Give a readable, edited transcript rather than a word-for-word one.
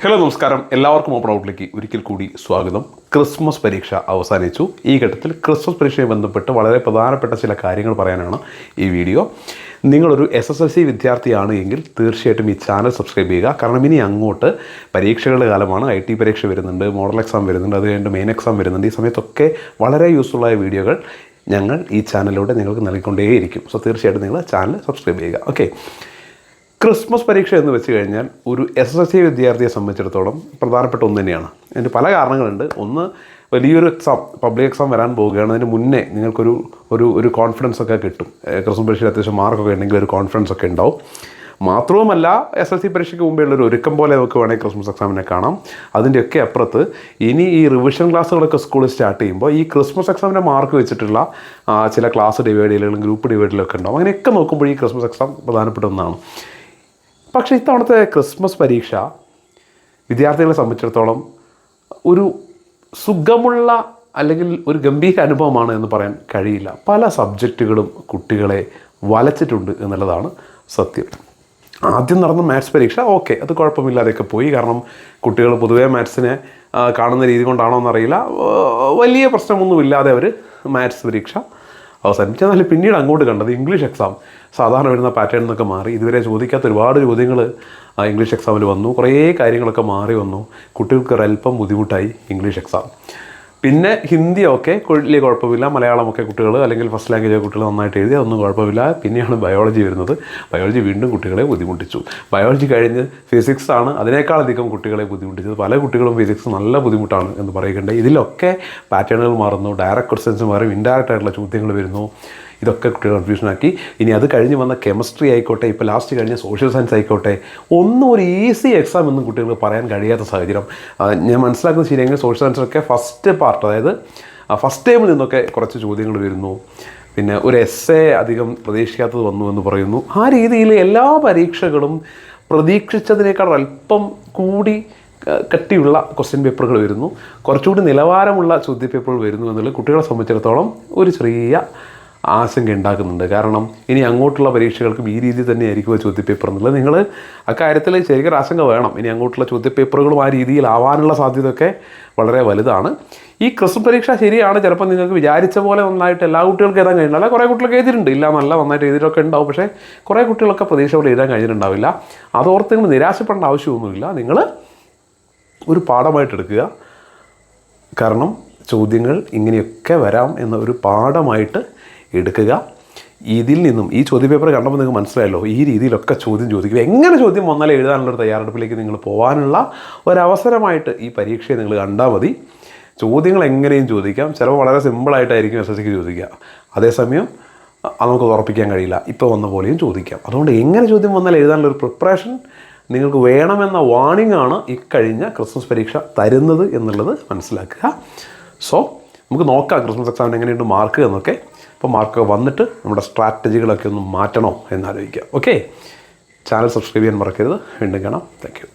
Hello നമസ്കാരം, എല്ലാവർക്കും open ഔട്ടിലേക്ക് ഒരിക്കൽ കൂടി സ്വാഗതം. ക്രിസ്മസ് പരീക്ഷ അവസാനിച്ചു. ഈ ഘട്ടത്തിൽ ക്രിസ്മസ് പരീക്ഷയുമായി ബന്ധപ്പെട്ട് വളരെ പ്രധാനപ്പെട്ട ചില കാര്യങ്ങൾ പറയാനാണ് ഈ വീഡിയോ. നിങ്ങളൊരു SSLC വിദ്യാർത്ഥിയാണ് എങ്കിൽ തീർച്ചയായിട്ടും ഈ ചാനൽ സബ്സ്ക്രൈബ് ചെയ്യുക. കാരണം ഇനി അങ്ങോട്ട് പരീക്ഷകളുടെ കാലമാണ്. IT പരീക്ഷ വരുന്നുണ്ട്, മോഡൽ എക്സാം വരുന്നുണ്ട്, അത് കഴിഞ്ഞിട്ട് മെയിൻ എക്സാം വരുന്നുണ്ട്. ഈ സമയത്തൊക്കെ വളരെ യൂസ്ഫുള്ളായ വീഡിയോകൾ ഞങ്ങൾ ഈ ചാനലിലൂടെ നിങ്ങൾക്ക് നൽകിക്കൊണ്ടേയിരിക്കും. സോ തീർച്ചയായിട്ടും നിങ്ങൾ ചാനൽ സബ്സ്ക്രൈബ് ചെയ്യുക. ഓക്കെ, ക്രിസ്മസ് പരീക്ഷ എന്ന് വെച്ച് കഴിഞ്ഞാൽ ഒരു SSLC വിദ്യാർത്ഥിയെ സംബന്ധിച്ചിടത്തോളം പ്രധാനപ്പെട്ട ഒന്ന് തന്നെയാണ്. അതിന് പല കാരണങ്ങളുണ്ട്. ഒന്ന്, വലിയൊരു എക്സാം, പബ്ലിക് എക്സാം വരാൻ പോവുകയാണ്. അതിന് മുന്നേ നിങ്ങൾക്കൊരു ഒരു ഒരു കോൺഫിഡൻസ് ഒക്കെ കിട്ടും. ക്രിസ്മസ് പരീക്ഷയിൽ അത്യാവശ്യം മാർക്കൊക്കെ ഉണ്ടെങ്കിൽ ഒരു കോൺഫിഡൻസ് ഒക്കെ ഉണ്ടാവും. മാത്രവുമല്ല, SSLC പരീക്ഷയ്ക്ക് മുമ്പേ ഉള്ളൊരു ഒരുക്കം പോലെ നമുക്ക് വേണമെങ്കിൽ ക്രിസ്മസ് എക്സാമിനെ കാണാം. അതിൻ്റെയൊക്കെ അപ്പുറത്ത് ഇനി ഈ റിവിഷൻ ക്ലാസ്സുകളൊക്കെ സ്കൂളിൽ സ്റ്റാർട്ട് ചെയ്യുമ്പോൾ ഈ ക്രിസ്മസ് എക്സാമിൻ്റെ മാർക്ക് വെച്ചിട്ടുള്ള ചില ക്ലാസ് ഡിവൈഡ് ചെയ്യലുകളും ഗ്രൂപ്പ് ഡിവൈഡിലൊക്കെ ഉണ്ടാവും. അങ്ങനെയൊക്കെ നോക്കുമ്പോൾ ഈ ക്രിസ്മസ് എക്സാം പ്രധാനപ്പെട്ട ഒന്നാണ്. പക്ഷേ ഇത്തവണത്തെ ക്രിസ്മസ് പരീക്ഷ വിദ്യാർത്ഥികളെ സംബന്ധിച്ചിടത്തോളം ഒരു സുഖമുള്ള അല്ലെങ്കിൽ ഒരു ഗംഭീര അനുഭവമാണ് എന്ന് പറയാൻ കഴിയില്ല. പല സബ്ജക്റ്റുകളും കുട്ടികളെ വലച്ചിട്ടുണ്ട് എന്നുള്ളതാണ് സത്യം. ആദ്യം നടന്ന മാത്സ് പരീക്ഷ ഓക്കെ, അത് കുഴപ്പമില്ലാതെയൊക്കെ പോയി. കാരണം കുട്ടികൾ പൊതുവേ മാത്സിനെ കാണുന്ന രീതി കൊണ്ടാണോ എന്നറിയില്ല, വലിയ പ്രശ്നമൊന്നുമില്ലാതെ അവർ മാത്സ് പരീക്ഷ അവസാനിപ്പിച്ചു. എന്നാൽ പിന്നീട് അങ്ങോട്ട് കണ്ടത് ഇംഗ്ലീഷ് എക്സാം സാധാരണ വരുന്ന പാറ്റേൺ എന്നൊക്കെ മാറി. ഇതുവരെ ചോദിക്കാത്ത ഒരുപാട് ചോദ്യങ്ങൾ ഇംഗ്ലീഷ് എക്സാമിൽ വന്നു. കുറേ കാര്യങ്ങളൊക്കെ മാറി വന്നു. കുട്ടികൾക്ക് ഒരല്പം ബുദ്ധിമുട്ടായി ഇംഗ്ലീഷ് എക്സാം. പിന്നെ ഹിന്ദിയൊക്കെ വലിയ കുഴപ്പമില്ല. മലയാളമൊക്കെ കുട്ടികൾ അല്ലെങ്കിൽ ഫസ്റ്റ് ലാംഗ്വേജ് കുട്ടികൾ നന്നായിട്ട് എഴുതി, അതൊന്നും കുഴപ്പമില്ല. പിന്നെയാണ് ബയോളജി വരുന്നത്. ബയോളജി വീണ്ടും കുട്ടികളെ ബുദ്ധിമുട്ടിച്ചു. ബയോളജി കഴിഞ്ഞ് ഫിസിക്സ് ആണ് അതിനേക്കാളധികം കുട്ടികളെ ബുദ്ധിമുട്ടിച്ചത്. പല കുട്ടികളും ഫിസിക്സ് നല്ല ബുദ്ധിമുട്ടാണ് എന്ന് പറയുകയുണ്ട്. ഇതിലൊക്കെ പാറ്റേണുകൾ മാറുന്നു, ഡയറക്റ്റ് ക്വസ്റ്റ്യൻസ് മാറും, ഇൻഡയറക്റ്റ് ആയിട്ടുള്ള ചോദ്യങ്ങൾ വരുന്നു. ഇതൊക്കെ കുട്ടികൾ കൺഫ്യൂഷനാക്കി. ഇനി അത് കഴിഞ്ഞ് വന്ന കെമിസ്ട്രി ആയിക്കോട്ടെ, ഇപ്പോൾ ലാസ്റ്റ് കഴിഞ്ഞ സോഷ്യൽ സയൻസ് ആയിക്കോട്ടെ, ഒന്നും ഒരു ഈസി എക്സാം എന്നും കുട്ടികൾക്ക് പറയാൻ കഴിയാത്ത സാഹചര്യം. ഞാൻ മനസ്സിലാക്കുന്നത് ശരിയെങ്കിൽ സോഷ്യൽ സയൻസൊക്കെ ഫസ്റ്റ് പാർട്ട്, അതായത് ഫസ്റ്റ് ടൈമിൽ നിന്നൊക്കെ കുറച്ച് ചോദ്യങ്ങൾ വരുന്നു. പിന്നെ ഒരു എസ്സേ അധികം പ്രതീക്ഷിക്കാത്തത് വന്നു എന്ന് പറയുന്നു. ആ രീതിയിൽ എല്ലാ പരീക്ഷകളും പ്രതീക്ഷിച്ചതിനേക്കാൾ അല്പം കൂടി കട്ടിയുള്ള ക്വസ്റ്റ്യൻ പേപ്പറുകൾ വരുന്നു, കുറച്ചുകൂടി നിലവാരമുള്ള ചോദ്യപേപ്പറുകൾ വരുന്നു എന്നുള്ളത് കുട്ടികളെ സംബന്ധിച്ചിടത്തോളം ഒരു ചെറിയ ആശങ്ക ഉണ്ടാക്കുന്നുണ്ട്. കാരണം ഇനി അങ്ങോട്ടുള്ള പരീക്ഷകൾക്കും ഈ രീതി തന്നെയായിരിക്കും ചോദ്യപേപ്പർ എന്നുള്ളത്. നിങ്ങൾ അക്കാര്യത്തിൽ ശരിക്കും ആശങ്ക വേണം. ഇനി അങ്ങോട്ടുള്ള ചോദ്യപേപ്പറുകളും ആ രീതിയിലാവാനുള്ള സാധ്യതയൊക്കെ വളരെ വലുതാണ്. ഈ ക്രിസ്മസ് പരീക്ഷ ശരിയാണ്, ചിലപ്പോൾ നിങ്ങൾക്ക് വിചാരിച്ച പോലെ നന്നായിട്ട് എല്ലാ കുട്ടികൾക്കും എഴുതാൻ കഴിയുന്നില്ല. കുറേ കുട്ടികൾക്ക് എഴുതിയിട്ടുണ്ട്, ഇല്ല നല്ല നന്നായിട്ട് എഴുതിയിട്ടൊക്കെ ഉണ്ടാവും. പക്ഷേ കുറേ കുട്ടികളൊക്കെ പ്രതീക്ഷ പോലെ എഴുതാൻ കഴിഞ്ഞിട്ടുണ്ടാവില്ല. അതോർത്ത് നിങ്ങൾ നിരാശപ്പെടേണ്ട ആവശ്യമൊന്നുമില്ല. നിങ്ങൾ ഒരു പാഠമായിട്ട് എടുക്കുക. കാരണം ചോദ്യങ്ങൾ ഇങ്ങനെയൊക്കെ വരാം എന്ന ഒരു പാഠമായിട്ട് എടുക്കുക. ഇതിൽ നിന്നും ഈ ചോദ്യപേപ്പർ കണ്ടപ്പോൾ നിങ്ങൾക്ക് മനസ്സിലായല്ലോ, ഈ രീതിയിലൊക്കെ ചോദ്യം ചോദിക്കുക. എങ്ങനെ ചോദ്യം വന്നാലും എഴുതാനുള്ളൊരു തയ്യാറെടുപ്പിലേക്ക് നിങ്ങൾ പോകാനുള്ള ഒരവസരമായിട്ട് ഈ പരീക്ഷയെ നിങ്ങൾ കണ്ടാൽ മതി. ചോദ്യങ്ങൾ എങ്ങനെയും ചോദിക്കാം. ചിലപ്പോൾ വളരെ സിമ്പിളായിട്ടായിരിക്കും SSLCക്ക് ചോദിക്കുക. അതേസമയം നമുക്ക് ഉറപ്പിക്കാൻ കഴിയില്ല, ഇപ്പോൾ വന്ന പോലെയും ചോദിക്കാം. അതുകൊണ്ട് എങ്ങനെ ചോദ്യം വന്നാൽ എഴുതാനുള്ളൊരു പ്രിപ്പറേഷൻ നിങ്ങൾക്ക് വേണമെന്ന വാണിംഗ് ആണ് ഇക്കഴിഞ്ഞ ക്രിസ്മസ് പരീക്ഷ തരുന്നത് എന്നുള്ളത് മനസ്സിലാക്കുക. സോ നമുക്ക് നോക്കാം ക്രിസ്മസ് എക്സാമിന് എങ്ങനെയുണ്ട് മാർക്ക് എന്നൊക്കെ. അപ്പോൾ മാർക്ക് വന്നിട്ട് നമ്മുടെ സ്ട്രാറ്റജികളൊക്കെ ഒന്ന് മാറ്റണോ എന്നാലോചിക്കുക. ഓക്കെ, ചാനൽ സബ്സ്ക്രൈബ് ചെയ്യാൻ മറക്കരുത്. വീണ്ടും കാണാം. Thank you.